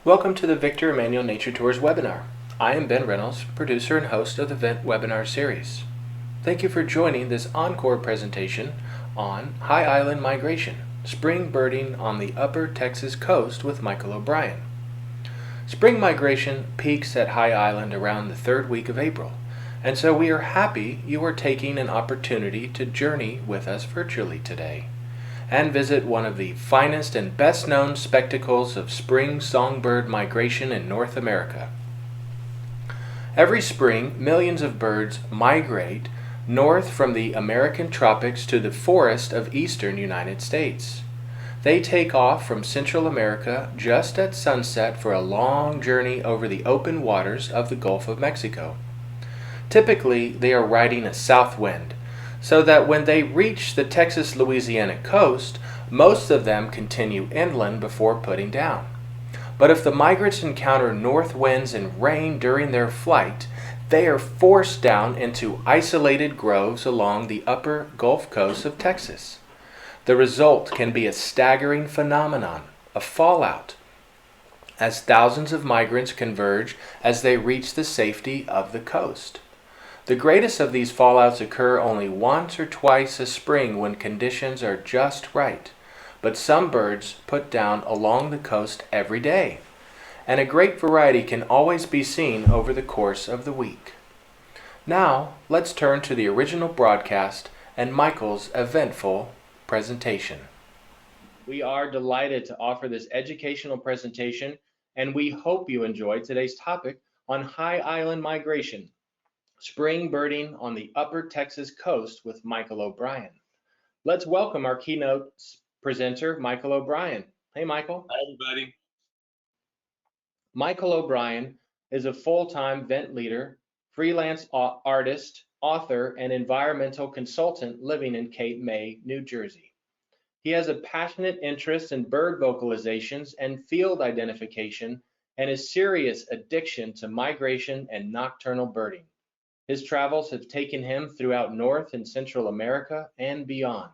Welcome to the Victor Emmanuel Nature Tours webinar. I am Ben Reynolds, producer and host of the Vent webinar series. Thank you for joining this encore presentation on High Island Migration, Spring Birding on the Upper Texas Coast with Michael O'Brien. Spring migration peaks at High Island around the third week of April, and so we are happy you are taking an opportunity to journey with us virtually today and visit one of the finest and best-known spectacles of spring songbird migration in North America. Every spring, millions of birds migrate north from the American Tropics to the forest of eastern United States. They take off from Central America just at sunset for a long journey over the open waters of the Gulf of Mexico. Typically, they are riding a south wind, so that when they reach the Texas-Louisiana coast, most of them continue inland before putting down. But if the migrants encounter north winds and rain during their flight, they are forced down into isolated groves along the upper Gulf Coast of Texas. The result can be a staggering phenomenon, a fallout, as thousands of migrants converge as they reach the safety of the coast. The greatest of these fallouts occur only once or twice a spring when conditions are just right, but some birds put down along the coast every day, and a great variety can always be seen over the course of the week. Now, let's turn to the original broadcast and Michael's eventful presentation. We are delighted to offer this educational presentation, and we hope you enjoy today's topic on High Island migration, spring birding on the upper Texas coast with Michael O'Brien. Let's welcome our keynote presenter, Michael O'Brien. Hey, Michael. Hi, everybody. Michael O'Brien is a full-time vent leader, freelance artist, author, and environmental consultant living in Cape May, New Jersey. He has a passionate interest in bird vocalizations and field identification and a serious addiction to migration and nocturnal birding. His travels have taken him throughout North and Central America and beyond.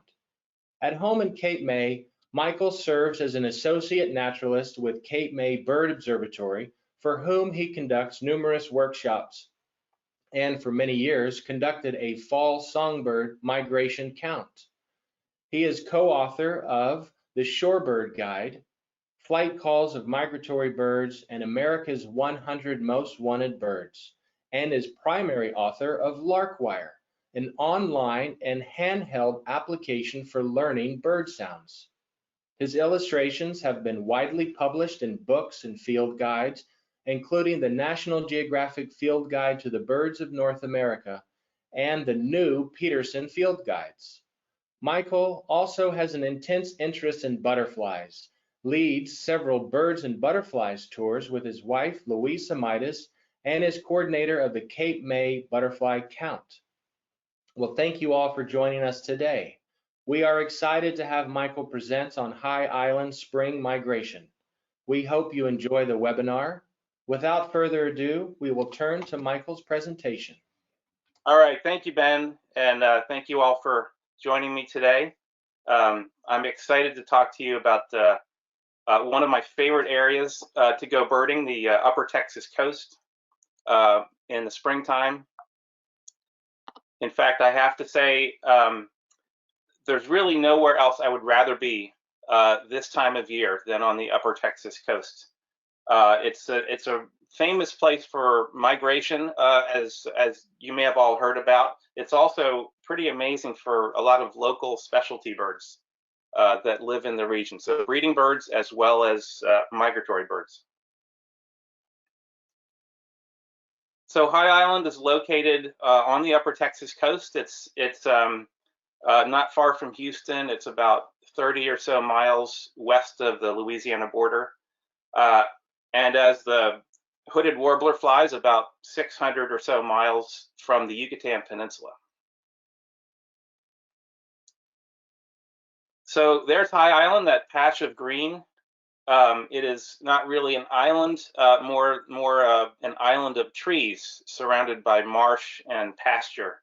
At home in Cape May, Michael serves as an associate naturalist with Cape May Bird Observatory, for whom he conducts numerous workshops and for many years conducted a fall songbird migration count. He is co-author of the Shorebird Guide, Flight Calls of Migratory Birds, and America's 100 Most Wanted Birds, and is primary author of Larkwire, an online and handheld application for learning bird sounds. His illustrations have been widely published in books and field guides, including the National Geographic Field Guide to the Birds of North America and the new Peterson Field Guides. Michael also has an intense interest in butterflies, leads several birds and butterflies tours with his wife, Louise Samitis, and is coordinator of the Cape May Butterfly Count. Well, thank you all for joining us today. We are excited to have Michael present on High Island spring migration. We hope you enjoy the webinar. Without further ado, we will turn to Michael's presentation. All right, thank you, Ben, and thank you all for joining me today. I'm excited to talk to you about one of my favorite areas to go birding, the upper Texas coast in the springtime. In fact, I have to say, there's really nowhere else I would rather be this time of year than on the upper Texas coast. It's a famous place for migration, as you may have all heard about. It's also pretty amazing for a lot of local specialty birds that live in the region. So breeding birds as well as migratory birds. So High Island is located on the upper Texas coast. It's not far from Houston. It's about 30 or so miles west of the Louisiana border. And as the hooded warbler flies, about 600 or so miles from the Yucatan Peninsula. So there's High Island, that patch of green. It is not really an island, more an island of trees surrounded by marsh and pasture.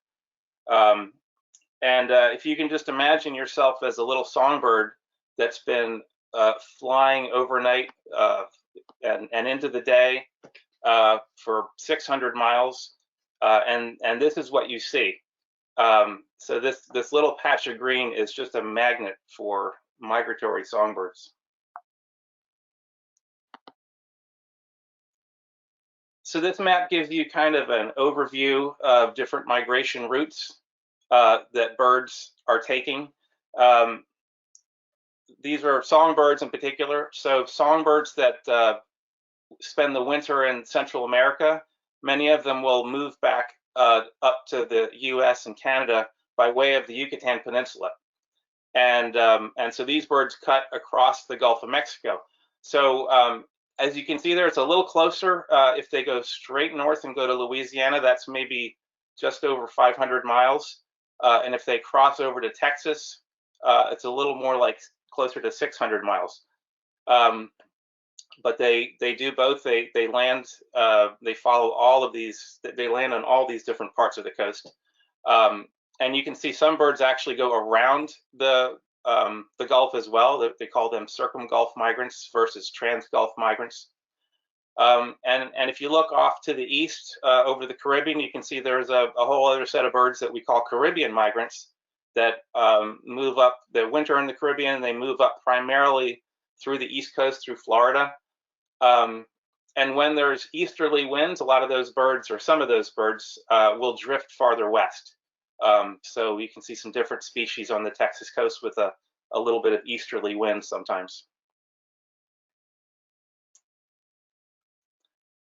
If you can just imagine yourself as a little songbird that's been flying overnight and into the day for 600 miles. And this is what you see. So this little patch of green is just a magnet for migratory songbirds. So this map gives you kind of an overview of different migration routes that birds are taking. These are songbirds in particular. So songbirds that spend the winter in Central America, many of them will move back up to the US and Canada by way of the Yucatan Peninsula. And so these birds cut across the Gulf of Mexico. So as you can see there, it's a little closer. If they go straight north and go to Louisiana, that's maybe just over 500 miles. And if they cross over to Texas, it's a little more like closer to 600 miles. But they do both. They land. They follow all of these. They land on all these different parts of the coast. And you can see some birds actually go around the Gulf as well. They call them circumgulf migrants versus transgulf migrants. And if you look off to the east over the Caribbean, you can see there's a whole other set of birds that we call Caribbean migrants that move up the winter in the Caribbean. And they move up primarily through the East Coast, through Florida. And when there's easterly winds, a lot of those birds, or some of those birds, will drift farther west. So you can see some different species on the Texas coast with a little bit of easterly wind sometimes.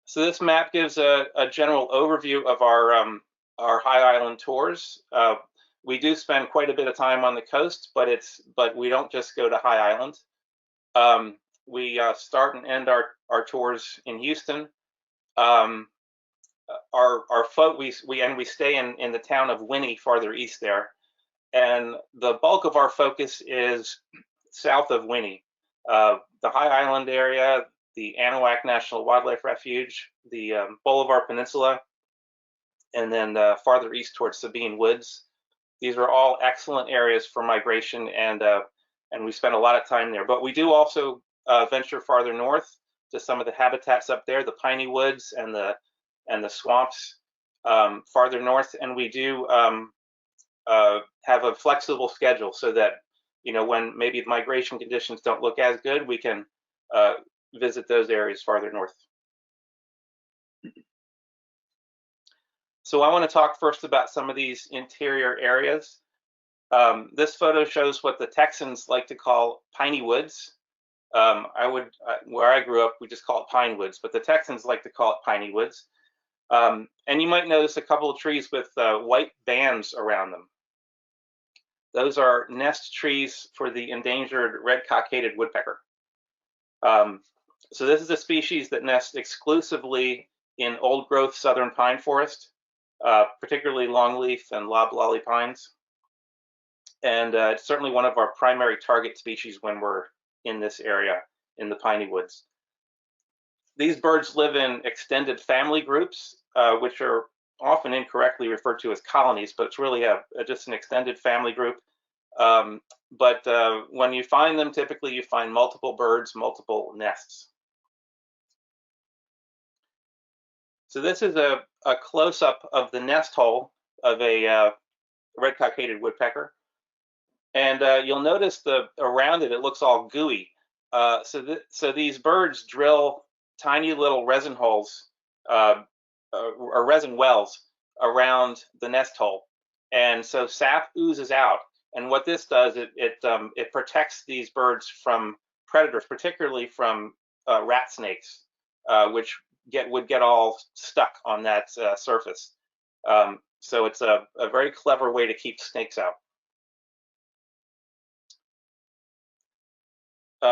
So this map gives a general overview of our high island tours. We do spend quite a bit of time on the coast, but we don't just go to High Island. We start and end our tours in Houston. We stay in the town of Winnie, farther east there, and the bulk of our focus is south of Winnie, the High Island area, the Anahuac National Wildlife Refuge, the Bolivar Peninsula, and then farther east towards Sabine Woods. These are all excellent areas for migration, and we spend a lot of time there. But we do also venture farther north to some of the habitats up there, the Piney Woods and the swamps farther north, and we do have a flexible schedule so that, you know, when maybe the migration conditions don't look as good, we can visit those areas farther north. So I want to talk first about some of these interior areas. This photo shows what the Texans like to call Piney Woods. Where I grew up, we just call it Pine Woods, but the Texans like to call it Piney Woods. And you might notice a couple of trees with white bands around them. Those are nest trees for the endangered red-cockaded woodpecker. So this is a species that nests exclusively in old-growth southern pine forest, particularly longleaf and loblolly pines. And it's certainly one of our primary target species when we're in this area in the Piney Woods. These birds live in extended family groups, which are often incorrectly referred to as colonies, but it's really just an extended family group. But when you find them, typically you find multiple birds, multiple nests. So this is a close-up of the nest hole of a red-cockaded woodpecker. And you'll notice around it, it looks all gooey. So these birds drill tiny little resin holes or resin wells around the nest hole, and so sap oozes out. And what this does, it protects these birds from predators, particularly from rat snakes, which would get all stuck on that surface. So it's a very clever way to keep snakes out.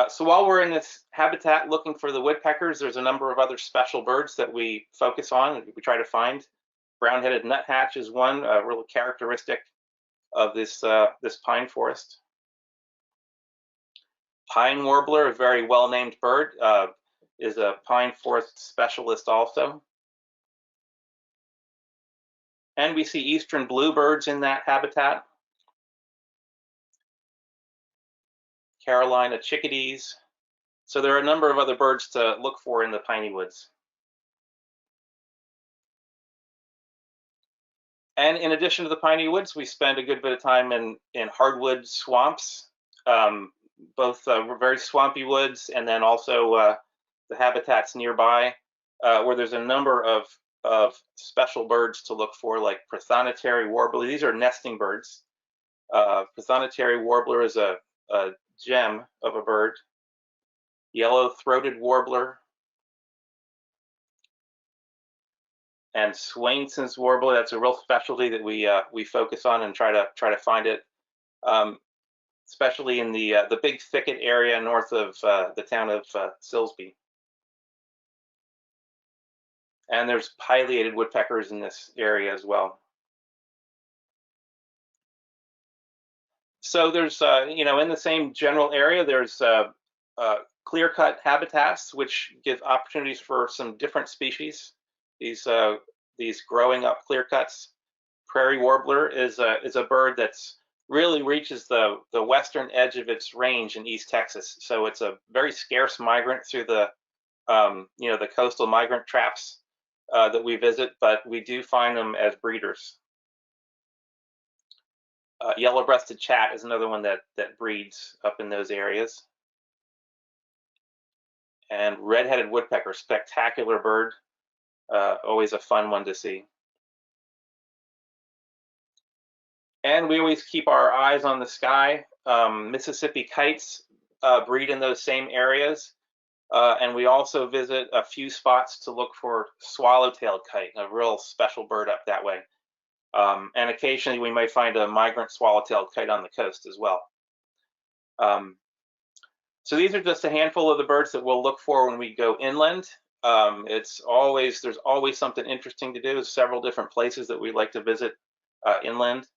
So while we're in this habitat looking for the woodpeckers, there's a number of other special birds that we focus on. We try to find. Brown-headed nuthatch is one, really characteristic of this pine forest. Pine warbler, a very well-named bird, is a pine forest specialist also. And we see eastern bluebirds in that habitat. Carolina chickadees, So there are a number of other birds to look for in the Piney Woods. And in addition to the Piney Woods, we spend a good bit of time in hardwood swamps, um, both very swampy woods, and then also the habitats nearby, where there's a number of special birds to look for, like prothonotary warbler. These are nesting birds. Prothonotary warbler is a gem of a bird. Yellow-throated warbler, and Swainson's warbler. That's a real specialty that we focus on and try to find it, um, especially in the big thicket area north of the town of Silsbee. And there's pileated woodpeckers in this area as well. So there's in the same general area, there's clear-cut habitats which give opportunities for some different species. These growing up clear cuts. Prairie warbler is a bird that's really reaches the western edge of its range in East Texas. So it's a very scarce migrant through the the coastal migrant traps that we visit, but we do find them as breeders. Yellow-breasted chat is another one that breeds up in those areas. And red-headed woodpecker, spectacular bird, always a fun one to see. And we always keep our eyes on the sky. Mississippi kites breed in those same areas. And we also visit a few spots to look for swallow-tailed kite, a real special bird up that way. And occasionally we may find a migrant swallow-tailed kite on the coast as well. So these are just a handful of the birds that we'll look for when we go inland. There's always something interesting to do. There's several different places that we like to visit inland.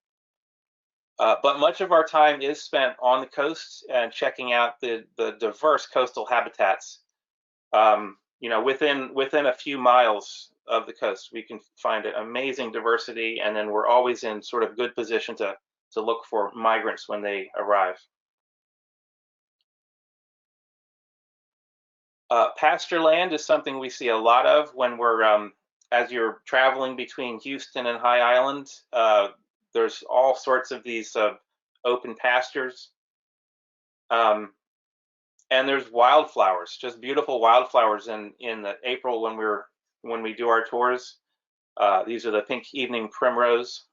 But much of our time is spent on the coast and checking out the diverse coastal habitats. Within a few miles of the coast, we can find an amazing diversity, and then we're always in sort of good position to look for migrants when they arrive. Pasture land is something we see a lot of when we're as you're traveling between Houston and High Island. There's all sorts of these open pastures, and there's wildflowers, just beautiful wildflowers in the April when we do our tours. These are the pink evening primrose,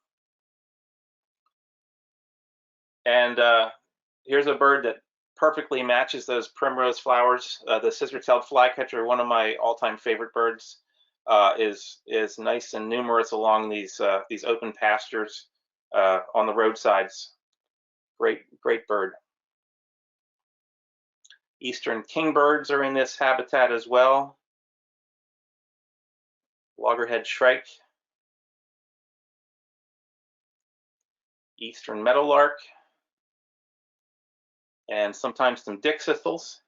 and here's a bird that perfectly matches those primrose flowers. The scissor-tailed flycatcher, one of my all-time favorite birds, is nice and numerous along these open pastures on the roadsides. Great bird. Eastern kingbirds are in this habitat as well. Loggerhead shrike. Eastern meadowlark. And sometimes some dickcistles.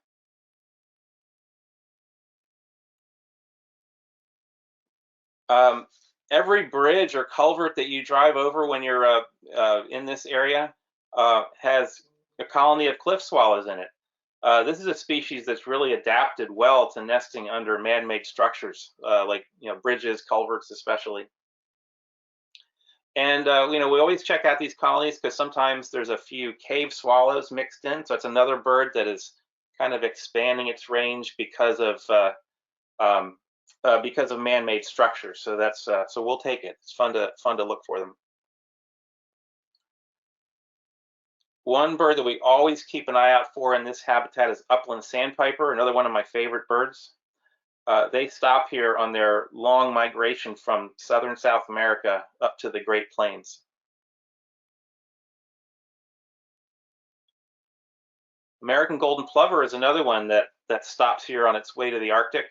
Every bridge or culvert that you drive over when you're in this area has a colony of cliff swallows in it. This is a species that's really adapted well to nesting under man-made structures, like bridges, culverts, especially. And we always check out these colonies because sometimes there's a few cave swallows mixed in. So it's another bird that is kind of expanding its range because of man-made structures. So that's so we'll take it. It's fun to look for them. One bird that we always keep an eye out for in this habitat is upland sandpiper, another one of my favorite birds. They stop here on their long migration from southern South America up to the Great Plains. American golden plover is another one that stops here on its way to the Arctic.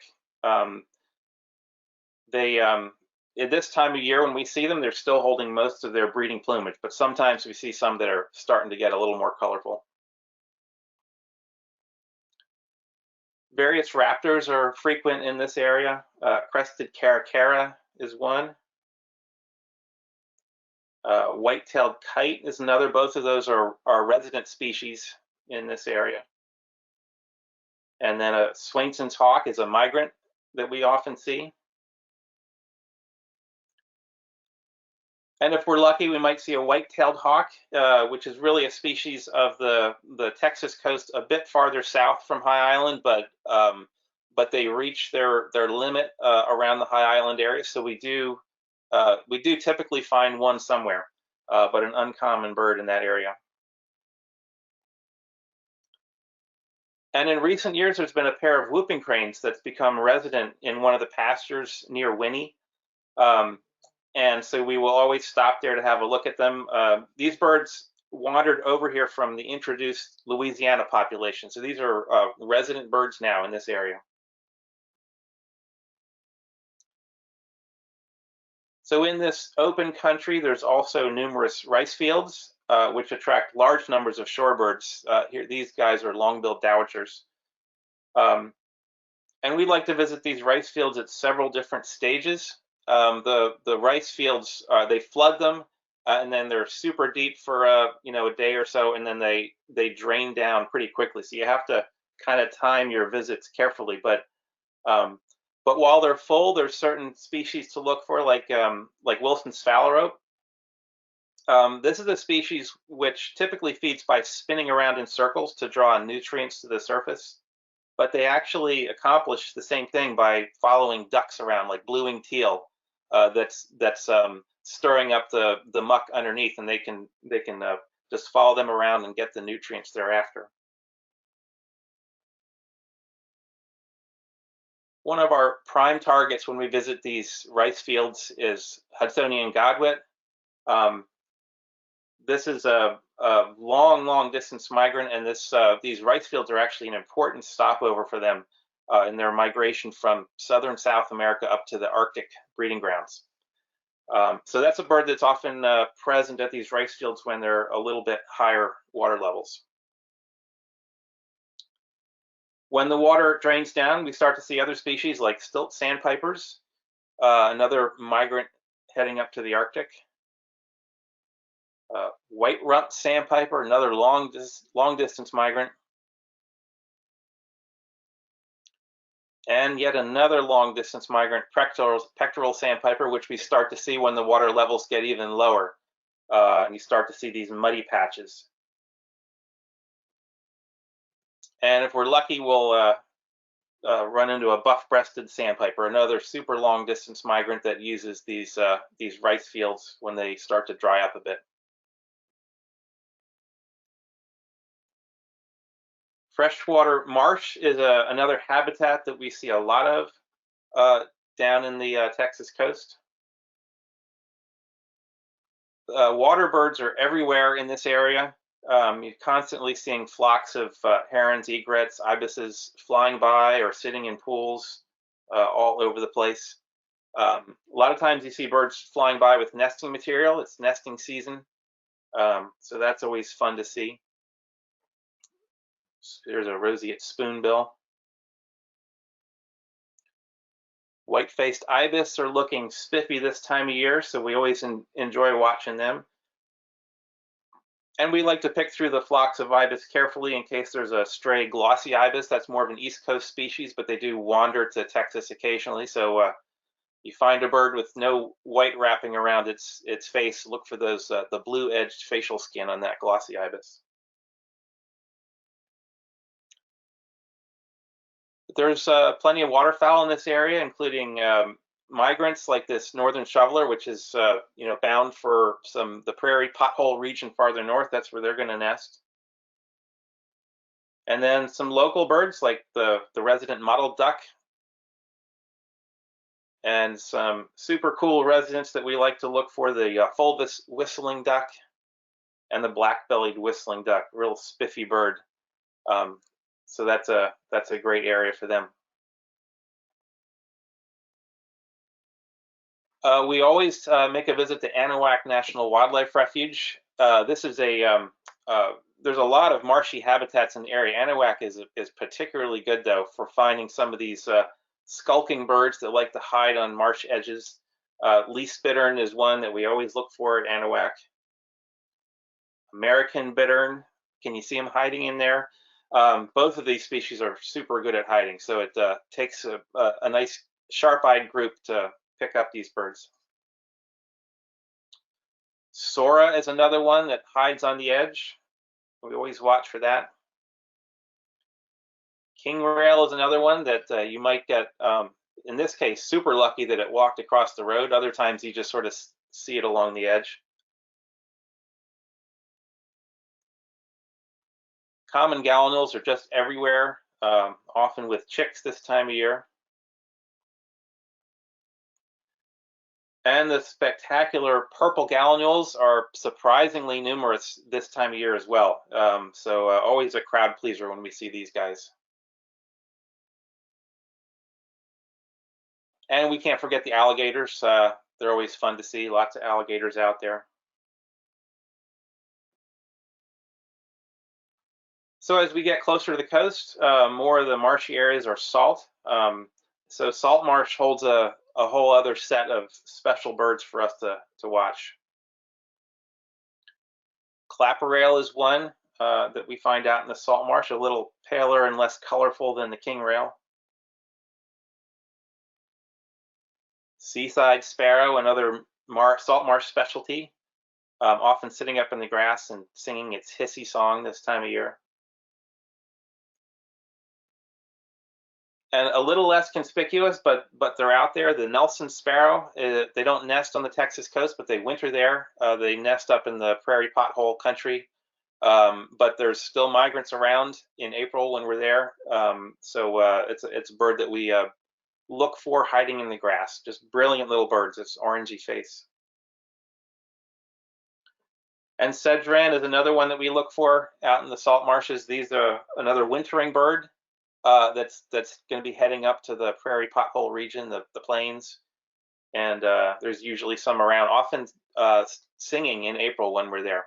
At this time of year when we see them, they're still holding most of their breeding plumage, but sometimes we see some that are starting to get a little more colorful. Various raptors are frequent in this area. Crested caracara is one. White-tailed kite is another. Both of those are resident species in this area. And then a Swainson's hawk is a migrant that we often see. And if we're lucky, we might see a white-tailed hawk, which is really a species of the Texas coast a bit farther south from High Island, but they reach their limit around the High Island area. So we do typically find one somewhere, but an uncommon bird in that area. And in recent years, there's been a pair of whooping cranes that's become resident in one of the pastures near Winnie. And so we will always stop there to have a look at them. These birds wandered over here from the introduced Louisiana population. So these are resident birds now in this area. So in this open country, there's also numerous rice fields, which attract large numbers of shorebirds. Here, these guys are long-billed dowitchers. And we like to visit these rice fields at several different stages. The rice fields, they flood them, and then they're super deep for a day or so, and then they drain down pretty quickly. So you have to kind of time your visits carefully. But while they're full, there's certain species to look for, like Wilson's phalarope. This is a species which typically feeds by spinning around in circles to draw nutrients to the surface. But they actually accomplish the same thing by following ducks around, like blue-winged teal, that's stirring up the muck underneath, and they can just follow them around and get the nutrients they're after. One of our prime targets when we visit these rice fields is Hudsonian godwit. This is a long distance migrant, and these rice fields are actually an important stopover for them in their migration from southern South America up to the Arctic breeding grounds. So that's a bird that's often present at these rice fields when they're a little bit higher water levels. When the water drains down, we start to see other species like stilt sandpipers, another migrant heading up to the Arctic. White rump sandpiper, another long distance migrant. And yet another long distance migrant, pectoral sandpiper, which we start to see when the water levels get even lower. And you start to see these muddy patches. And if we're lucky, we'll run into a buff-breasted sandpiper, another super long distance migrant that uses these rice fields when they start to dry up a bit. Freshwater marsh is another habitat that we see a lot of down in the Texas coast. Water birds are everywhere in this area. You're constantly seeing flocks of herons, egrets, ibises flying by or sitting in pools all over the place. A lot of times you see birds flying by with nesting material. It's nesting season, so that's always fun to see. There's a roseate spoonbill. White-faced ibis are looking spiffy this time of year, so we always enjoy watching them. And we like to pick through the flocks of ibis carefully in case there's a stray glossy ibis. That's more of an East Coast species, but they do wander to Texas occasionally. So you find a bird with no white wrapping around its face, look for those the blue-edged facial skin on that glossy ibis. There's plenty of waterfowl in this area, including migrants like this northern shoveler, which is bound for the prairie pothole region farther north. That's where they're going to nest. And then some local birds like the resident mottled duck, and some super cool residents that we like to look for, the fulvous whistling duck and the black-bellied whistling duck, real spiffy bird. So that's a great area for them. We always make a visit to Anahuac National Wildlife Refuge. This is there's a lot of marshy habitats in the area. Anahuac is particularly good though for finding some of these skulking birds that like to hide on marsh edges. Least bittern is one that we always look for at Anahuac. American bittern, can you see them hiding in there? Both of these species are super good at hiding, so it takes a nice sharp-eyed group to pick up these birds. Sora is another one that hides on the edge. We always watch for that. King rail is another one that you might get, in this case, super lucky that it walked across the road. Other times you just sort of see it along the edge. Common gallinules are just everywhere, often with chicks this time of year. And the spectacular purple gallinules are surprisingly numerous this time of year as well. So always a crowd pleaser when we see these guys. And we can't forget the alligators. They're always fun to see, lots of alligators out there. So as we get closer to the coast, more of the marshy areas are salt. So salt marsh holds a whole other set of special birds for us to watch. Clapper rail is one that we find out in the salt marsh, a little paler and less colorful than the king rail. Seaside sparrow, another salt marsh specialty, often sitting up in the grass and singing its hissy song this time of year. And a little less conspicuous, but they're out there. The Nelson sparrow, they don't nest on the Texas coast, but they winter there. They nest up in the prairie pothole country, but there's still migrants around in April when we're there. So it's a bird that we look for hiding in the grass. Just brilliant little birds. It's orangey face. And sedgeran is another one that we look for out in the salt marshes. These are another wintering bird. That's going to be heading up to the prairie pothole region, the plains, and there's usually some around, often singing in April when we're there.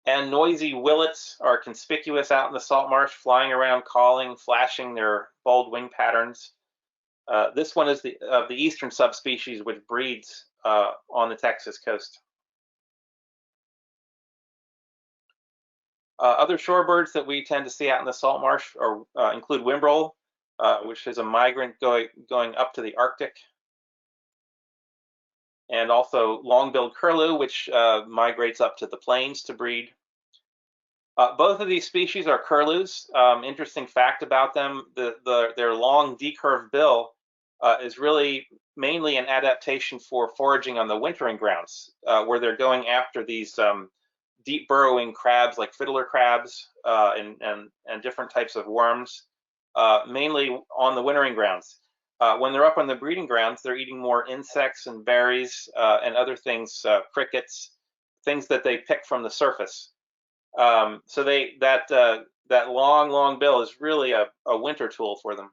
And noisy willets are conspicuous out in the salt marsh, flying around, calling, flashing their bold wing patterns. This one is of the eastern subspecies, which breeds on the Texas coast. Other shorebirds that we tend to see out in the salt marsh include whimbrel, which is a migrant going up to the Arctic, and also long-billed curlew, which migrates up to the plains to breed. Both of these species are curlews. Interesting fact about them, their long decurved bill is really mainly an adaptation for foraging on the wintering grounds, where they're going after these deep burrowing crabs like fiddler crabs and different types of worms, mainly on the wintering grounds. When they're up on the breeding grounds, they're eating more insects and berries and other things, crickets, things that they pick from the surface. So that long bill is really a winter tool for them.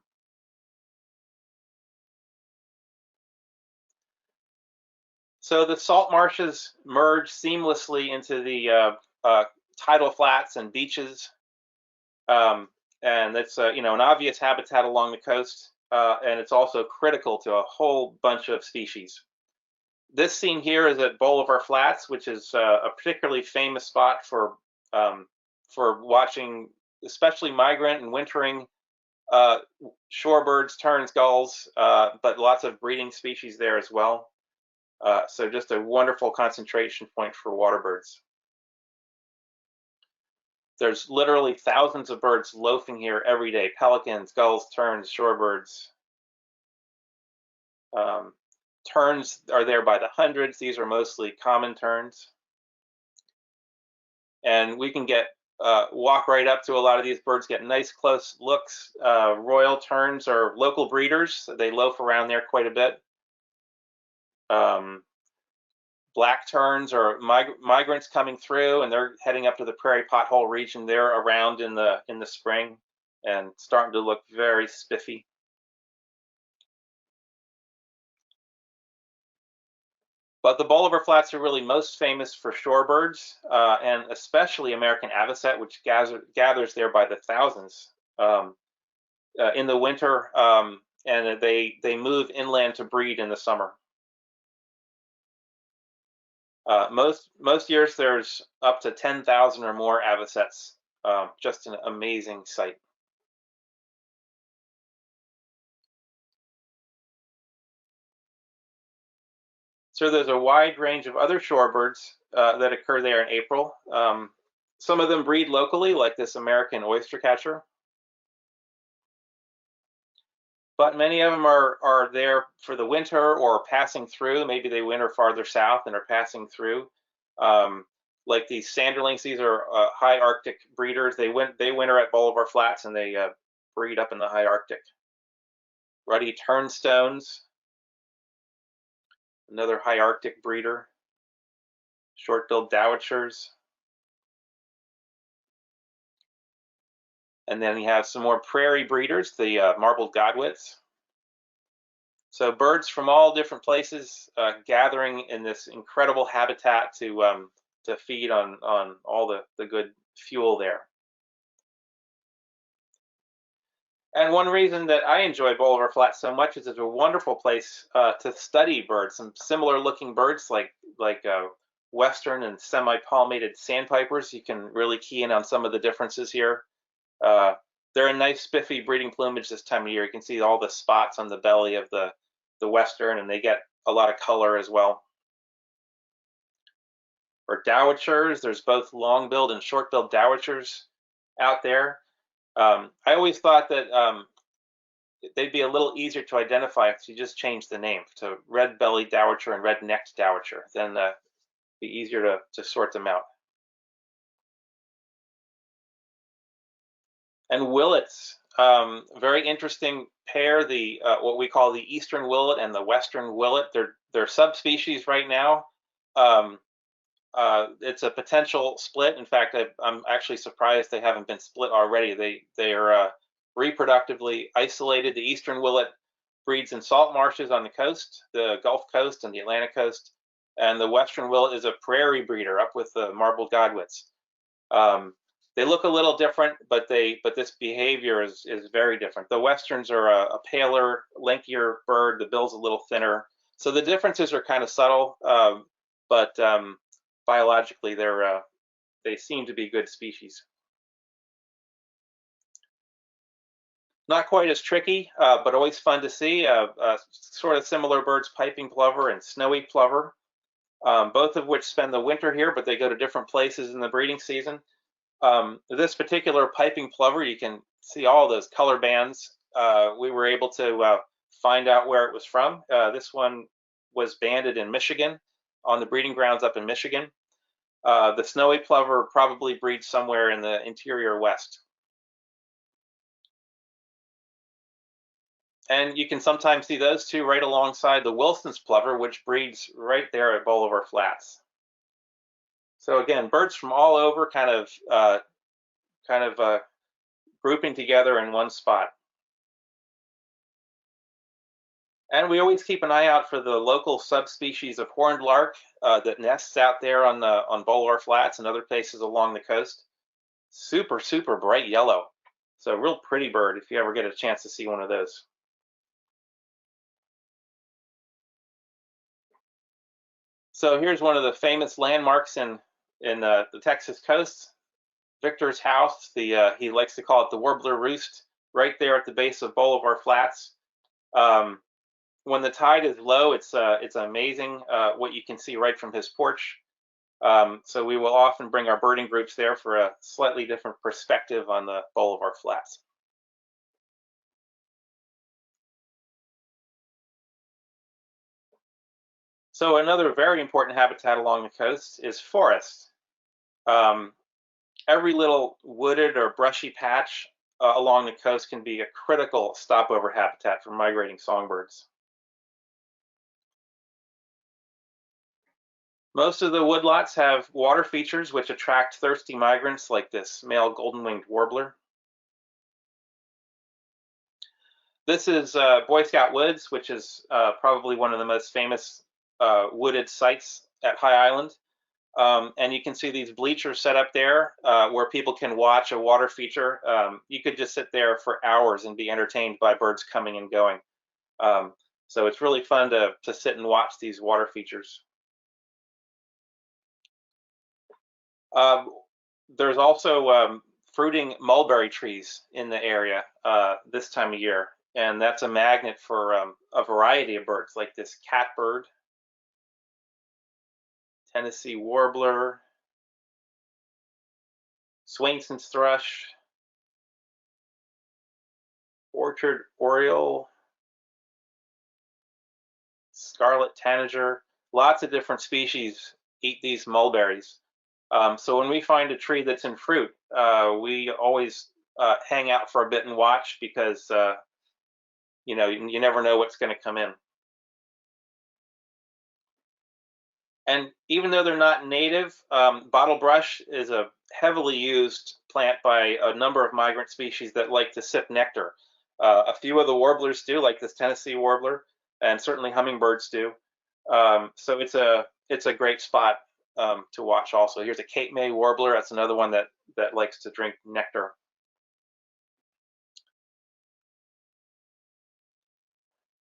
So the salt marshes merge seamlessly into the tidal flats and beaches, and it's an obvious habitat along the coast, and it's also critical to a whole bunch of species. This scene here is at Bolivar Flats, which is a particularly famous spot for watching, especially migrant and wintering shorebirds, terns, gulls, but lots of breeding species there as well. So just a wonderful concentration point for waterbirds. There's literally thousands of birds loafing here every day: pelicans, gulls, terns, shorebirds. Terns are there by the hundreds. These are mostly common terns. And we can walk right up to a lot of these birds, get nice close looks. Royal terns are local breeders. They loaf around there quite a bit. Black terns are migrants coming through, and they're heading up to the prairie pothole region. They're around in the spring and starting to look very spiffy. But the Bolivar Flats are really most famous for shorebirds, and especially American avocet, which gathers there by the thousands in the winter, and they move inland to breed in the summer. Most years there's up to 10,000 or more avocets. Just an amazing sight. So there's a wide range of other shorebirds that occur there in April. Some of them breed locally, like this American oystercatcher, but many of them are there for the winter or passing through. Maybe they winter farther south and are passing through. Um, like these sanderlings, these are high Arctic breeders. They winter at Bolivar Flats and they breed up in the high Arctic. Ruddy turnstones, another high Arctic breeder. Short-billed dowitchers. And then you have some more prairie breeders, the marbled godwits. So birds from all different places gathering in this incredible habitat to feed on all the good fuel there. And one reason that I enjoy Bolivar Flats so much is it's a wonderful place to study birds. Some similar looking birds like western and semi-palmated sandpipers. You can really key in on some of the differences here. They're a nice spiffy breeding plumage this time of year. You can see all the spots on the belly of the western, and they get a lot of color as well. For dowitchers, there's both long-billed and short-billed dowitchers out there. I always thought that they'd be a little easier to identify if you just changed the name to red-bellied dowitcher and red-necked dowitcher. Then be easier to sort them out. And willets, very interesting pair. The what we call the eastern willet and the western willet. They're subspecies right now. It's a potential split. In fact, I'm actually surprised they haven't been split already. They are reproductively isolated. The eastern willet breeds in salt marshes on the coast, the Gulf Coast and the Atlantic coast, and the western willet is a prairie breeder up with the marbled godwits. They look a little different, but this behavior is very different. The westerns are a paler, lankier bird. The bill's a little thinner, so the differences are kind of subtle, but biologically they seem to be good species. Not quite as tricky, but always fun to see. Sort of similar birds, piping plover and snowy plover, both of which spend the winter here, but they go to different places in the breeding season. This particular piping plover, you can see all those color bands. We were able to find out where it was from. This one was banded in Michigan, on the breeding grounds up in Michigan. The snowy plover probably breeds somewhere in the interior west. And you can sometimes see those two right alongside the Wilson's plover, which breeds right there at Bolivar Flats. So again, birds from all over kind of grouping together in one spot. And we always keep an eye out for the local subspecies of horned lark that nests out there on Bolivar Flats and other places along the coast. Super, super bright yellow. So a real pretty bird if you ever get a chance to see one of those. So here's one of the famous landmarks in the Texas coast. Victor's house. He likes to call it the Warbler Roost, right there at the base of Bolivar Flats. When the tide is low, it's amazing what you can see right from his porch. So we will often bring our birding groups there for a slightly different perspective on the Bolivar Flats. So another very important habitat along the coast is forest. Every little wooded or brushy patch along the coast can be a critical stopover habitat for migrating songbirds. Most of the woodlots have water features which attract thirsty migrants like this male golden-winged warbler. This is Boy Scout Woods, which is probably one of the most famous wooded sites at High Island. And you can see these bleachers set up there where people can watch a water feature. You could just sit there for hours and be entertained by birds coming and going. So it's really fun to sit and watch these water features. Um, there's also fruiting mulberry trees in the area this time of year, and that's a magnet for a variety of birds, like this catbird, Tennessee warbler, Swainson's thrush, orchard oriole, scarlet tanager. Lots of different species eat these mulberries. So when we find a tree that's in fruit, we always hang out for a bit and watch because you never know what's going to come in. And even though they're not native, bottle brush is a heavily used plant by a number of migrant species that like to sip nectar. A few of the warblers do, like this Tennessee warbler, and certainly hummingbirds do. So it's a great spot to watch. Also, here's a Cape May warbler. That's another one that likes to drink nectar.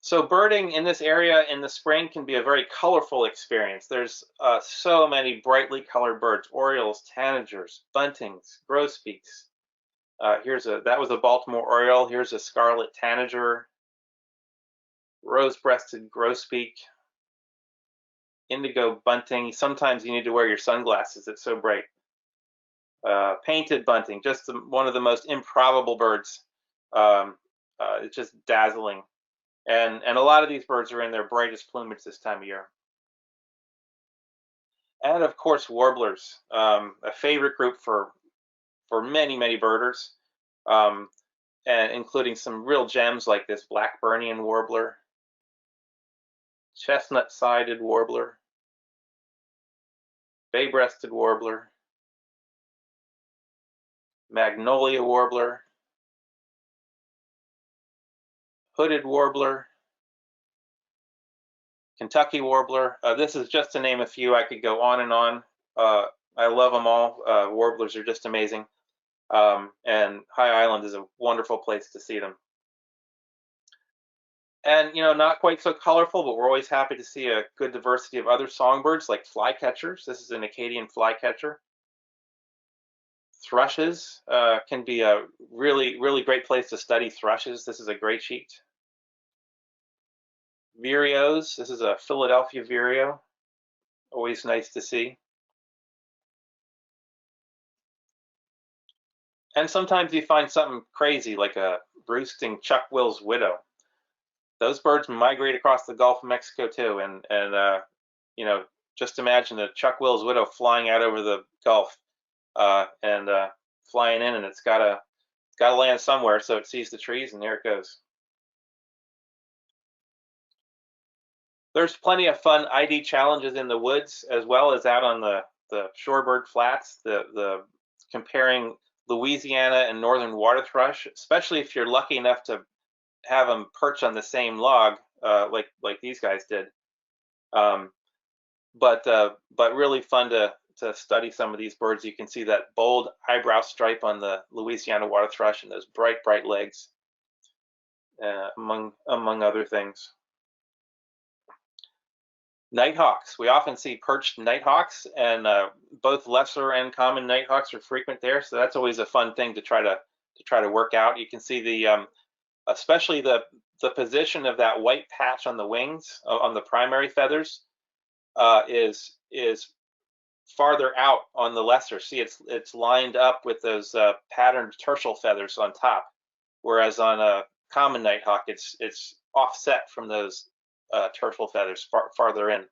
So birding in this area in the spring can be a very colorful experience. There's so many brightly colored birds: orioles, tanagers, buntings, grosbeaks. That was a Baltimore oriole. Here's a scarlet tanager, rose-breasted grosbeak, indigo bunting. Sometimes you need to wear your sunglasses; it's so bright. Painted bunting, just one of the most improbable birds. It's just dazzling. And a lot of these birds are in their brightest plumage this time of year. And of course, warblers, a favorite group for many birders, um, and including some real gems like this Blackburnian warbler, chestnut-sided warbler, bay-breasted warbler, magnolia warbler, hooded warbler, Kentucky warbler. This is just to name a few. I could go on and on. I love them all. Warblers are just amazing. And High Island is a wonderful place to see them. And not quite so colorful, but we're always happy to see a good diversity of other songbirds like flycatchers. This is an Acadian flycatcher. Thrushes can be a really great place to study thrushes. This is a gray cheeked. Vireos. This is a Philadelphia vireo. Always nice to see. And sometimes you find something crazy like a roosting chuck-will's widow. Those birds migrate across the Gulf of Mexico too, and just imagine a chuck-will's widow flying out over the Gulf and flying in, and it's gotta land somewhere, so it sees the trees, and there it goes. There's plenty of fun ID challenges in the woods as well as out on the shorebird flats. The comparing Louisiana and northern water thrush, especially if you're lucky enough to have them perch on the same log, like these guys did. But really fun to study some of these birds. You can see that bold eyebrow stripe on the Louisiana water thrush and those bright legs, among other things. Nighthawks. We often see perched nighthawks, and both lesser and common nighthawks are frequent there. So that's always a fun thing to try to work out. You can see the especially the position of that white patch on the wings on the primary feathers is farther out on the lesser. See, it's lined up with those patterned tertial feathers on top, whereas on a common nighthawk, it's offset from those tertial feathers farther in.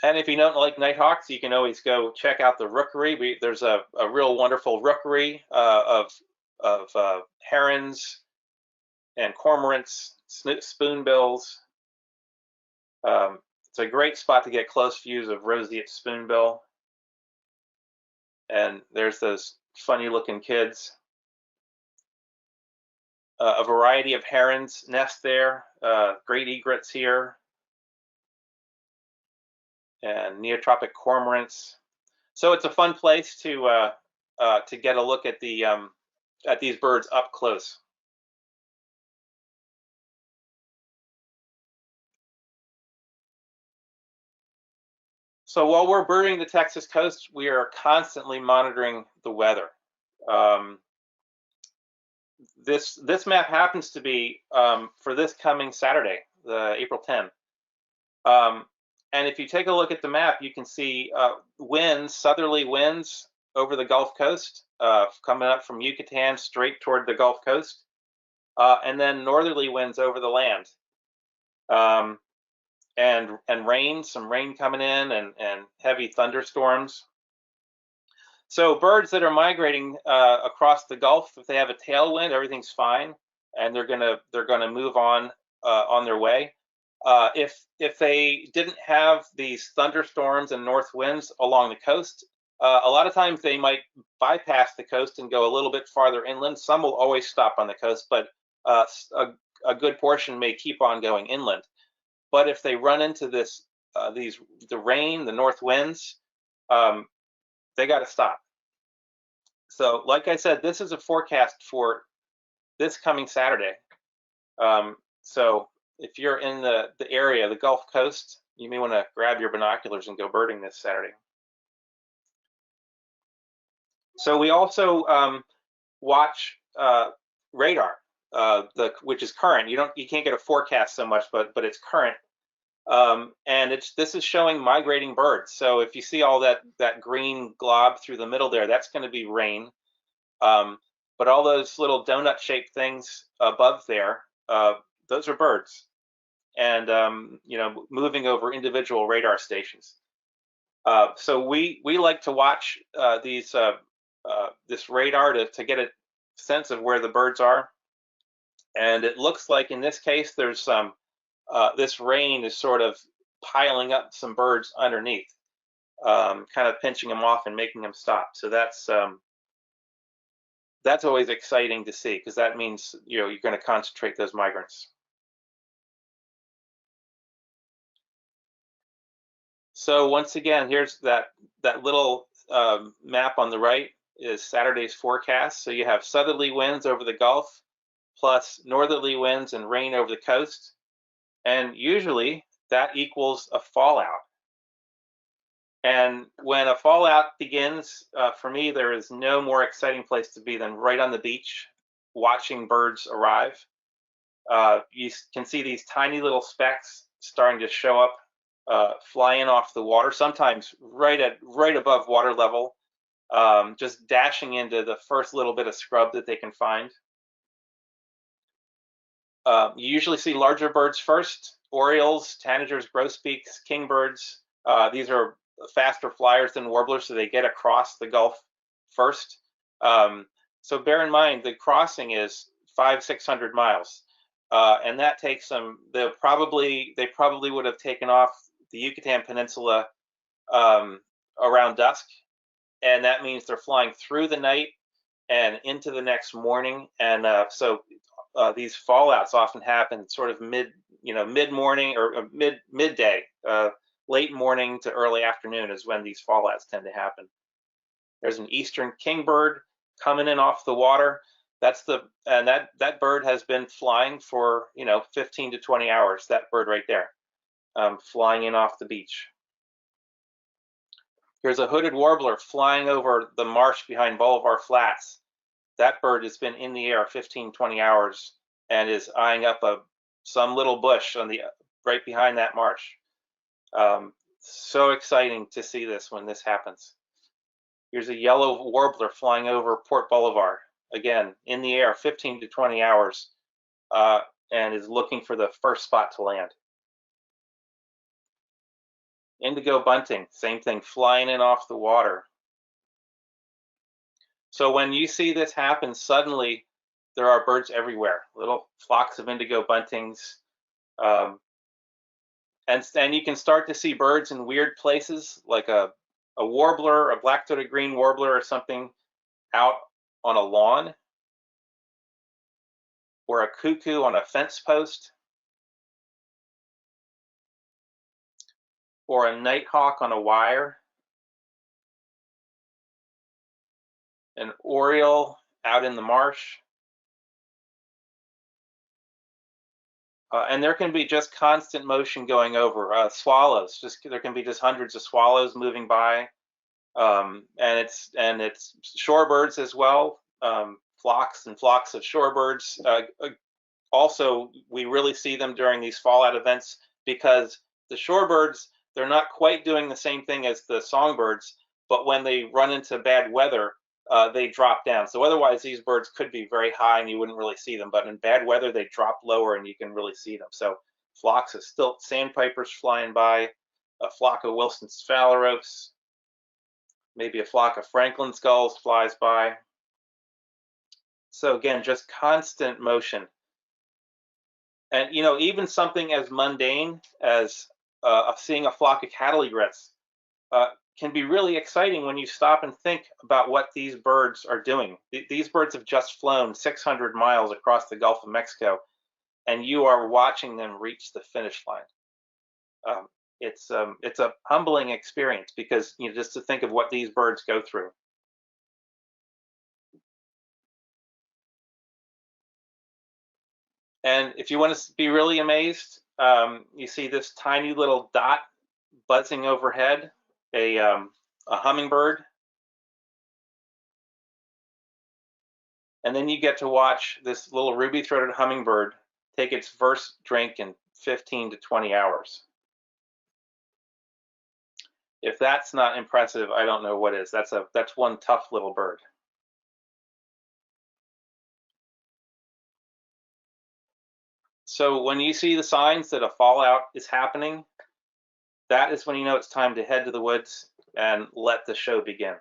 And if you don't like nighthawks, you can always go check out the rookery. There's a real wonderful rookery of herons and cormorants, spoonbills. It's a great spot to get close views of roseate spoonbill. And there's those funny looking kids. A variety of herons nest there, great egrets here, and neotropic cormorants. So it's a fun place to get a look at these birds up close. So while we're birding the Texas coast, we are constantly monitoring the weather. Um, this map happens to be for this coming Saturday, the April 10th. And if you take a look at the map, you can see winds, southerly winds over the Gulf Coast, coming up from Yucatan straight toward the Gulf Coast, and then northerly winds over the land. And rain, some rain coming in, and heavy thunderstorms. So birds that are migrating across the Gulf, if they have a tailwind, everything's fine, and they're gonna move on their way. If they didn't have these thunderstorms and north winds along the coast, a lot of times they might bypass the coast and go a little bit farther inland. Some will always stop on the coast, but a good portion may keep on going inland. But if they run into the rain, the north winds, um, they got to stop. So, like I said, this is a forecast for this coming Saturday. So, if you're in the area, the Gulf Coast, you may want to grab your binoculars and go birding this Saturday. So, we also watch radar, which is current. You can't get a forecast so much, but it's current. And this is showing migrating birds. So if you see all that green glob through the middle there, that's going to be rain. But all those little donut-shaped things above there, those are birds, and moving over individual radar stations. So we like to watch this radar to get a sense of where the birds are. And it looks like in this case there's some this rain is sort of piling up some birds underneath, kind of pinching them off and making them stop. So that's always exciting to see, because that means you're going to concentrate those migrants. So once again, here's that little map on the right is Saturday's forecast. So you have southerly winds over the Gulf, plus northerly winds and rain over the coast, and usually that equals a fallout. And when a fallout begins, for me, there is no more exciting place to be than right on the beach, watching birds arrive. You can see these tiny little specks starting to show up, flying off the water, sometimes right above water level, just dashing into the first little bit of scrub that they can find. You usually see larger birds first: orioles, tanagers, grosbeaks, kingbirds. These are faster flyers than warblers, so they get across the Gulf first. So bear in mind the crossing is 500-600 miles, and that takes them. They probably would have taken off the Yucatan Peninsula around dusk, and that means they're flying through the night and into the next morning. And so these fallouts often happen sort of mid-morning or midday. Late morning to early afternoon is when these fallouts tend to happen. There's an eastern kingbird coming in off the water. And that bird has been flying for 15 to 20 hours. That bird right there, flying in off the beach. Here's a hooded warbler flying over the marsh behind Bolivar Flats. That bird has been in the air 15, 20 hours and is eyeing up some little bush right behind that marsh. So exciting to see this when this happens. Here's a yellow warbler flying over Port Bolivar, again in the air 15 to 20 hours, and is looking for the first spot to land. Indigo bunting, same thing, flying in off the water. So when you see this happen, suddenly there are birds everywhere, little flocks of indigo buntings. And you can start to see birds in weird places, like a warbler, a black-throated green warbler or something, out on a lawn, or a cuckoo on a fence post, or a nighthawk on a wire, an oriole out in the marsh. And there can be just constant motion going over. Swallows, there can be just hundreds of swallows moving by, and it's shorebirds as well, flocks and flocks of shorebirds. Also, we really see them during these fallout events because the shorebirds, they're not quite doing the same thing as the songbirds, but when they run into bad weather, they drop down. So otherwise, these birds could be very high and you wouldn't really see them, but in bad weather, they drop lower and you can really see them. So flocks of stilt sandpipers flying by, a flock of Wilson's phalaropes, maybe a flock of Franklin skulls flies by. So again, just constant motion. And even something as mundane as seeing a flock of cattle egrets can be really exciting when you stop and think about what these birds are doing. These birds have just flown 600 miles across the Gulf of Mexico, and you are watching them reach the finish line. It's a humbling experience because just to think of what these birds go through. And if you want to be really amazed, you see this tiny little dot buzzing overhead, a hummingbird. And then you get to watch this little ruby-throated hummingbird take its first drink in 15 to 20 hours. If that's not impressive, I don't know what is. That's one tough little bird. So when you see the signs that a fallout is happening, that is when you know it's time to head to the woods and let the show begin.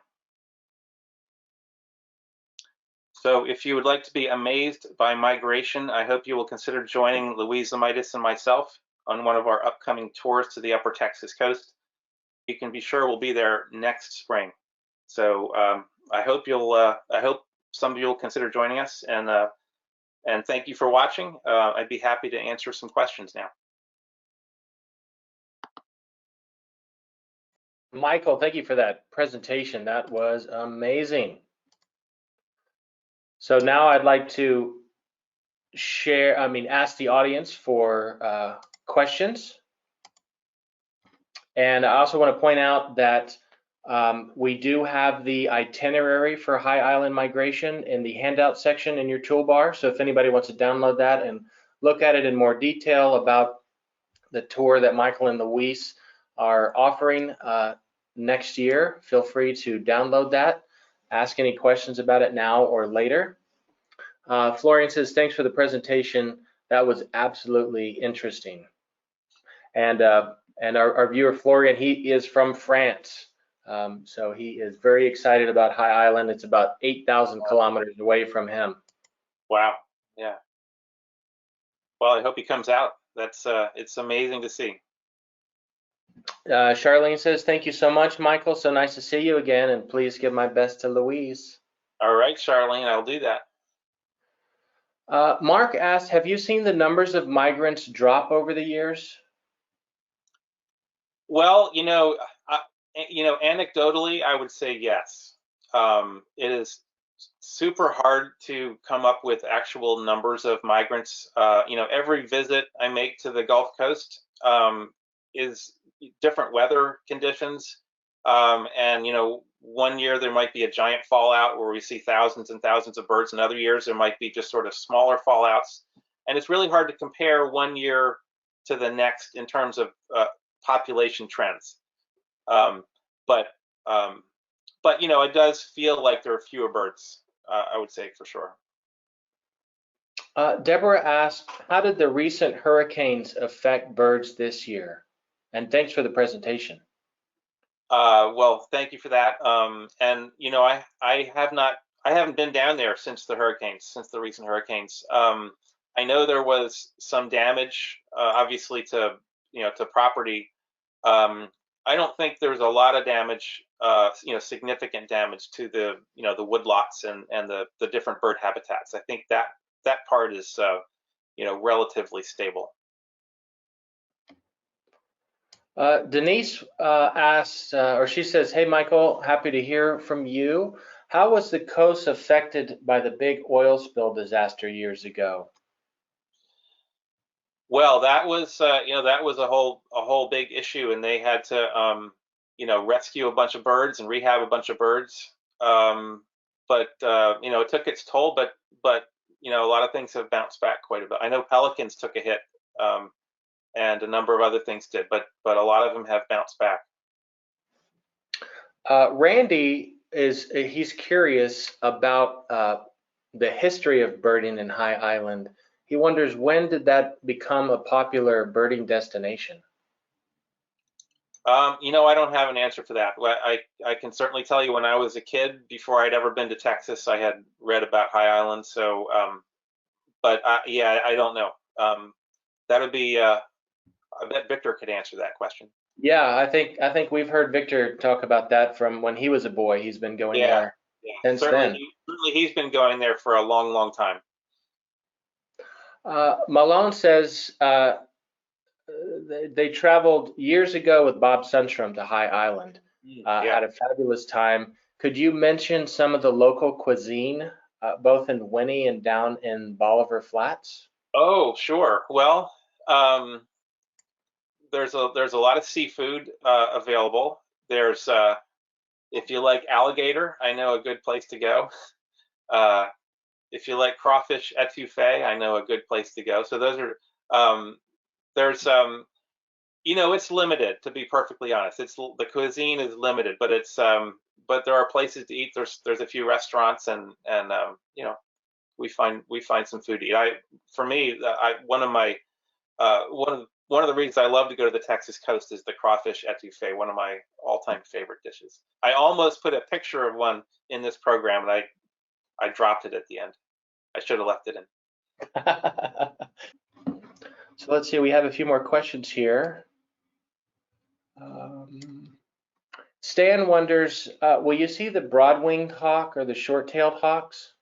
So if you would like to be amazed by migration, I hope you will consider joining Louise Lamaitis and myself on one of our upcoming tours to the Upper Texas coast. You can be sure we'll be there next spring. So I hope some of you will consider joining us, and thank you for watching. I'd be happy to answer some questions now. Michael, thank you for that presentation. That was amazing. So now I'd like to ask the audience for questions. And I also want to point out that we do have the itinerary for High Island migration in the handout section in your toolbar. So if anybody wants to download that and look at it in more detail about the tour that Michael and Louise are offering next year, feel free to download that. Ask any questions about it now or later. Florian says, thanks for the presentation. That was absolutely interesting. And our viewer, Florian, he is from France. So he is very excited about High Island. It's about 8,000 kilometers away from him. Wow, yeah. Well, I hope he comes out. It's amazing to see. Charlene says, thank you so much, Michael. So nice to see you again, and please give my best to Louise. All right, Charlene, I'll do that. Mark asked, have you seen the numbers of migrants drop over the years? Well, anecdotally, I would say yes. It is super hard to come up with actual numbers of migrants. Every visit I make to the Gulf Coast is different weather conditions. And one year there might be a giant fallout where we see thousands and thousands of birds, and other years there might be just sort of smaller fallouts. And it's really hard to compare one year to the next in terms of population trends. But it does feel like there are fewer birds, I would say for sure. Deborah asked, how did the recent hurricanes affect birds this year? And thanks for the presentation. Well, thank you for that. And I haven't been down there since the recent hurricanes. I know there was some damage, obviously to property. I don't think there's a lot of damage, significant damage to the woodlots and the different bird habitats. I think that part is relatively stable. Denise asks, or she says, hey, Michael, happy to hear from you. How was the coast affected by the big oil spill disaster years ago? Well, that was that was a whole big issue, and they had to rescue a bunch of birds and rehab a bunch of birds. But it took its toll, but a lot of things have bounced back quite a bit. I know pelicans took a hit, um, and a number of other things did, but a lot of them have bounced back. Randy he's curious about the history of birding in High Island. He wonders, when did that become a popular birding destination? I don't have an answer for that. I can certainly tell you when I was a kid, before I'd ever been to Texas, I had read about High Island. So, but yeah, I don't know. That would be. I bet Victor could answer that question. Yeah, I think we've heard Victor talk about that from when he was a boy. He's been going Yeah, there yeah. since then. Certainly he's been going there for a long, long time. Malone says they traveled years ago with Bob Sundstrom to High Island. Yeah. Had a fabulous time. Could you mention some of the local cuisine, both in Winnie and down in Bolivar Flats? Oh, sure. Well, um, there's a lot of seafood available. There's if you like alligator, I know a good place to go. Uh, if you like crawfish etouffee, I know a good place to go. So those are there's it's limited, to be perfectly honest. The cuisine is limited, but there are places to eat. There's a few restaurants, and we find some food to eat. For me, one of the reasons I love to go to the Texas coast is the crawfish etouffee, one of my all-time favorite dishes. I almost put a picture of one in this program, and I dropped it at the end. I should have left it in. So let's see, we have a few more questions here. Stan wonders, will you see the broad-winged hawk or the short-tailed hawks?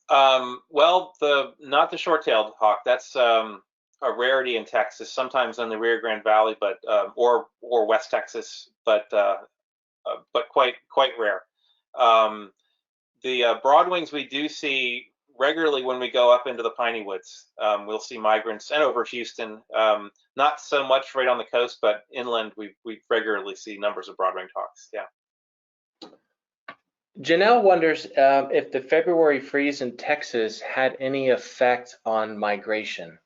Well, not the short-tailed hawk. That's a rarity in Texas. Sometimes in the Rio Grande Valley, but or West Texas, but quite rare. Um, the broadwings we do see regularly when we go up into the Piney Woods. We'll see migrants, and over Houston. Not so much right on the coast, but inland we regularly see numbers of broad-winged hawks. Yeah. Janelle wonders if the February freeze in Texas had any effect on migration.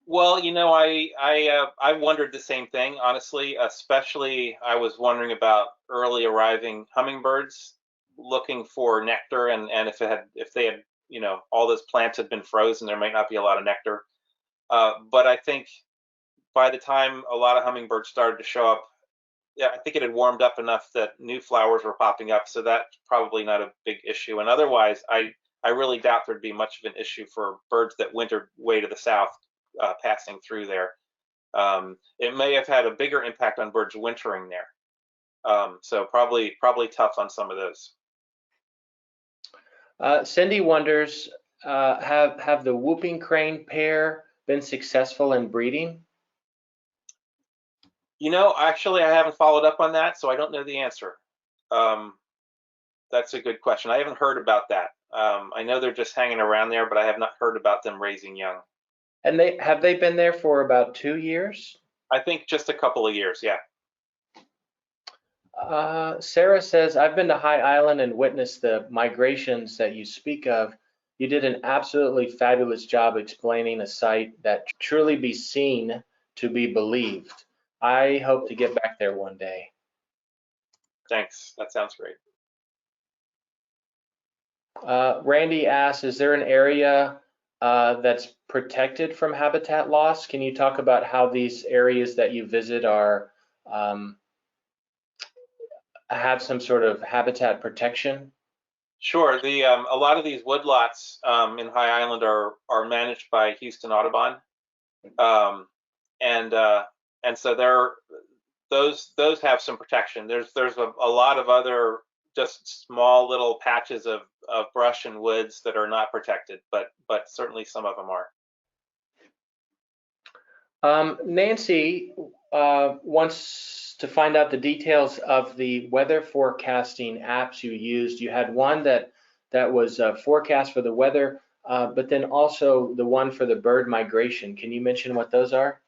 Well, I wondered the same thing, honestly. Especially, I was wondering about early arriving hummingbirds looking for nectar, and if they had all those plants had been frozen, there might not be a lot of nectar. But I think by the time a lot of hummingbirds started to show up, yeah, I think it had warmed up enough that new flowers were popping up, so that's probably not a big issue. And otherwise, I really doubt there'd be much of an issue for birds that wintered way to the south passing through there. It may have had a bigger impact on birds wintering there. So probably tough on some of those. Cindy wonders, have the whooping crane pair been successful in breeding? Actually, I haven't followed up on that, so I don't know the answer. That's a good question. I haven't heard about that. I know they're just hanging around there, but I have not heard about them raising young. And have they been there for about 2 years? I think just a couple of years, yeah. Sarah says, I've been to High Island and witnessed the migrations that you speak of. You did an absolutely fabulous job explaining a site that truly be seen to be believed. I hope to get back there one day. Thanks. That sounds great. Randy asks, is there an area that's protected from habitat loss? Can you talk about how these areas that you visit are have some sort of habitat protection? Sure. A lot of these woodlots in High Island are managed by Houston Audubon, and so those have some protection. There's a lot of other just small little patches of brush and woods that are not protected, but certainly some of them are. Nancy wants to find out the details of the weather forecasting apps you used. You had one that that was forecast for the weather, but then also the one for the bird migration. Can you mention what those are?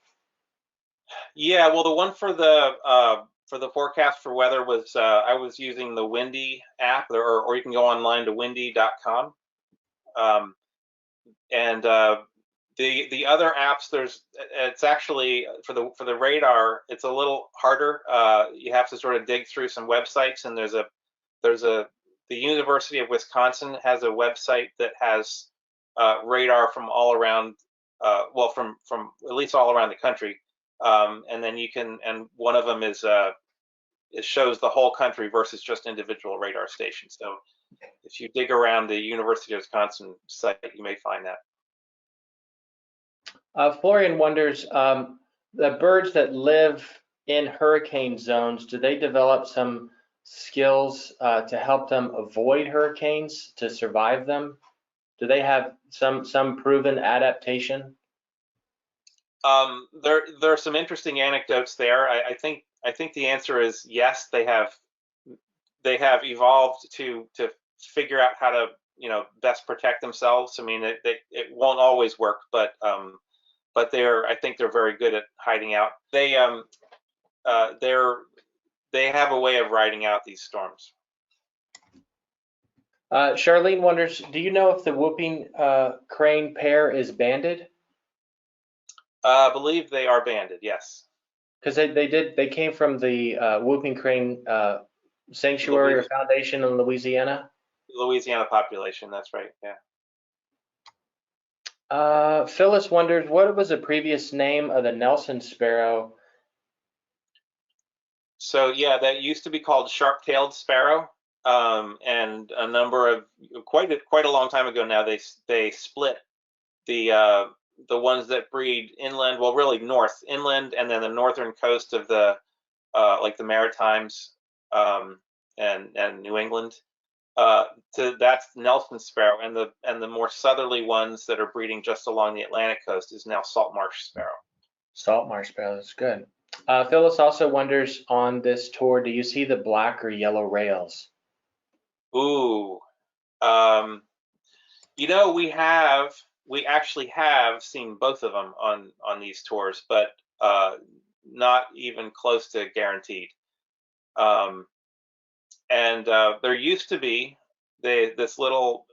Yeah, well, the one for the forecast for weather was I was using the Windy app, or you can go online to windy.com. Um, and the other apps, it's actually for the radar, it's a little harder. You have to sort of dig through some websites, and there's a the University of Wisconsin has a website that has radar from all around, well, from at least all around the country. And then and one of them is it shows the whole country versus just individual radar stations. So if you dig around the University of Wisconsin site, you may find that. Florian wonders, the birds that live in hurricane zones, do they develop some skills to help them avoid hurricanes, to survive them? Do they have some proven adaptation? There are some interesting anecdotes there. I think the answer is yes. They have evolved to figure out how to best protect themselves. I mean, it won't always work, but I think they're very good at hiding out. They have a way of riding out these storms. Charlene wonders, do you know if the whooping crane pair is banded? I believe they are banded, yes. Because they came from the whooping crane sanctuary or foundation in Louisiana. Louisiana population, that's right, yeah. Phyllis wonders, what was the previous name of the Nelson sparrow? So yeah, that used to be called sharp-tailed sparrow, and a number of quite a long time ago now, they split the ones that breed inland, well, really north inland, and then the northern coast of the like the Maritimes and New England. That's Nelson sparrow, and the more southerly ones that are breeding just along the Atlantic coast is now salt marsh sparrow. Salt marsh sparrow, that's good. Phyllis also wonders, on this tour, do you see the black or yellow rails? Ooh, we actually have seen both of them on these tours, but not even close to guaranteed. And there used to be this little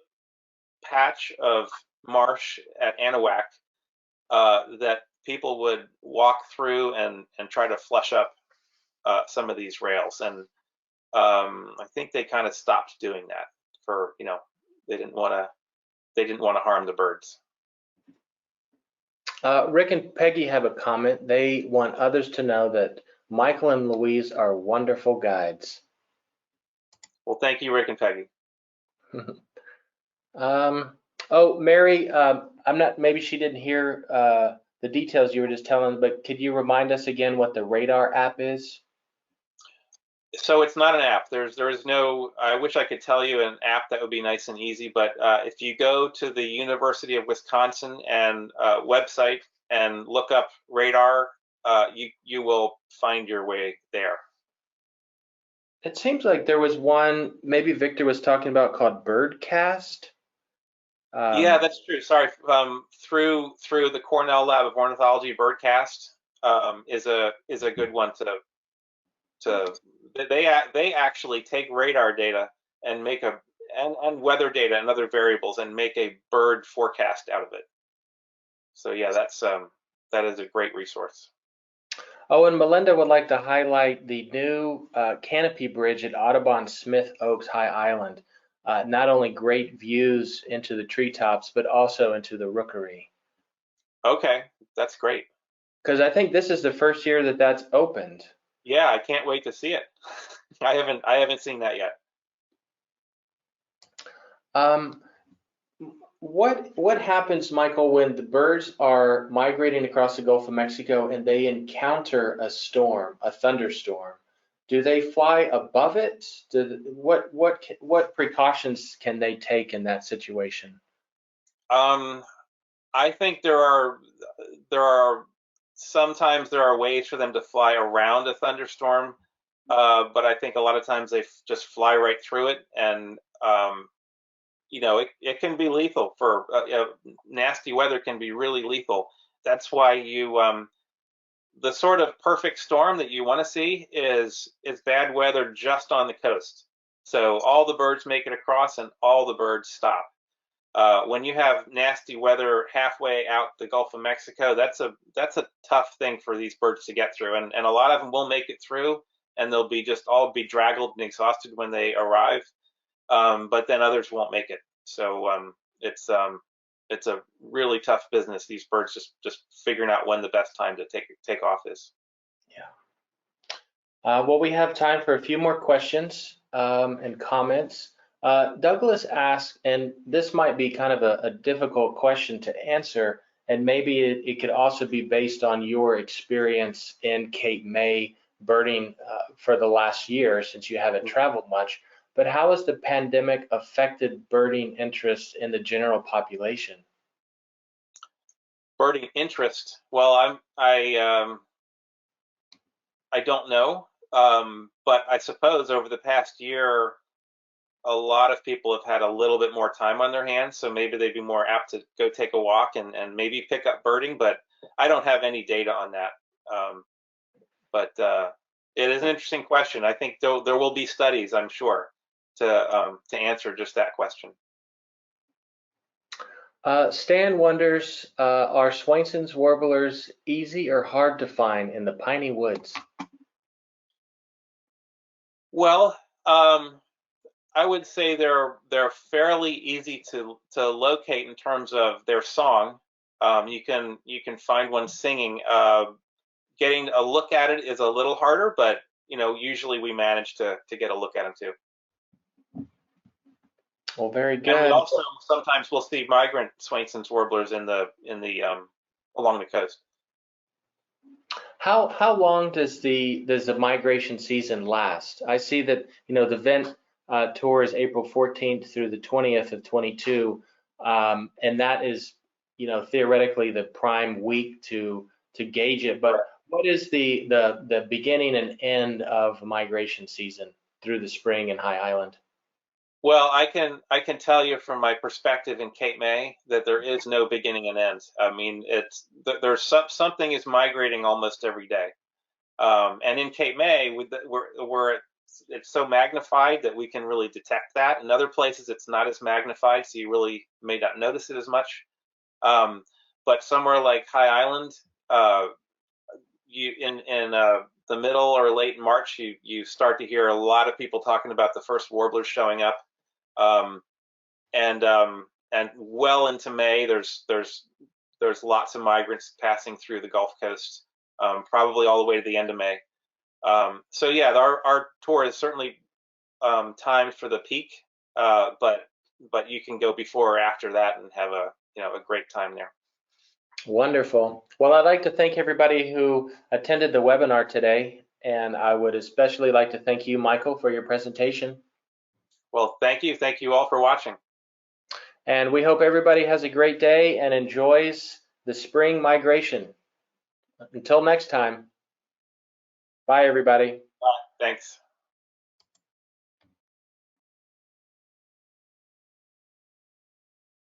patch of marsh at Anahuac that people would walk through and try to flush up some of these rails, and I think they kind of stopped doing that for they didn't want to harm the birds. Rick and Peggy have a comment. They want others to know that Michael and Louise are wonderful guides. Well, thank you, Rick and Peggy. Oh, Mary, maybe she didn't hear the details you were just telling, but could you remind us again what the radar app is? So it's not an app. There is no, I wish I could tell you an app that would be nice and easy, but if you go to the University of Wisconsin and website and look up radar, you will find your way there. It seems like there was one, maybe Victor was talking about, called Birdcast. Yeah, that's true. Sorry. Through the Cornell Lab of Ornithology, Birdcast is a good one they actually take radar data and make and weather data and other variables and make a bird forecast out of it. So yeah, that is a great resource. Oh, and Melinda would like to highlight the new canopy bridge at Audubon Smith Oaks High Island. Not only great views into the treetops, but also into the rookery. Okay, that's great. Because I think this is the first year that that's opened. Yeah, I can't wait to see it. I haven't seen that yet. What happens, Michael, when the birds are migrating across the Gulf of Mexico and they encounter a storm, a thunderstorm? Do they fly above it? What precautions can they take in that situation? I think there are sometimes there are ways for them to fly around a thunderstorm, but I think a lot of times they just fly right through it, and it can be lethal for nasty weather can be really lethal. That's why the sort of perfect storm that you want to see is bad weather just on the coast. So all the birds make it across and all the birds stop. When you have nasty weather halfway out the Gulf of Mexico, that's a tough thing for these birds to get through, and a lot of them will make it through, and they'll be just all bedraggled and exhausted when they arrive. But then others won't make it. So it's a really tough business. These birds just figuring out when the best time to take off is. Yeah. Well, we have time for a few more questions and comments. Douglas asked, and this might be kind of a difficult question to answer, and maybe it could also be based on your experience in Cape May birding for the last year, since you haven't traveled much. But how has the pandemic affected birding interest in the general population? Birding interest? Well, I don't know, but I suppose over the past year, a lot of people have had a little bit more time on their hands, so maybe they'd be more apt to go take a walk and maybe pick up birding, but I don't have any data on that. But it is an interesting question. I think there will be studies, I'm sure, to answer just that question. Stan wonders, are Swainson's warblers easy or hard to find in the Piney Woods? Well, I would say they're fairly easy to locate in terms of their song. You can find one singing. Getting a look at it is a little harder, but usually we manage to get a look at them too. Well, very good. And we also sometimes we'll see migrant Swainson's warblers in the along the coast. How long does the migration season last? I see that the Vent tour is April 14th through the 20th of 22, and that is theoretically the prime week to gauge it. But what is the beginning and end of migration season through the spring in High Island? Well, I can tell you from my perspective in Cape May that there is no beginning and end. I mean, there's something is migrating almost every day, and in Cape May, it's so magnified that we can really detect that. In other places, it's not as magnified, so you really may not notice it as much. But somewhere like High Island, in the middle or late March, you start to hear a lot of people talking about the first warblers showing up, and well into May, there's lots of migrants passing through the Gulf Coast, probably all the way to the end of May. So yeah, our tour is certainly timed for the peak, but you can go before or after that and have a great time there. Wonderful. Well, I'd like to thank everybody who attended the webinar today, and I would especially like to thank you, Michael, for your presentation. Well, thank you. Thank you all for watching. And we hope everybody has a great day and enjoys the spring migration. Until next time, bye, everybody. Bye. Thanks.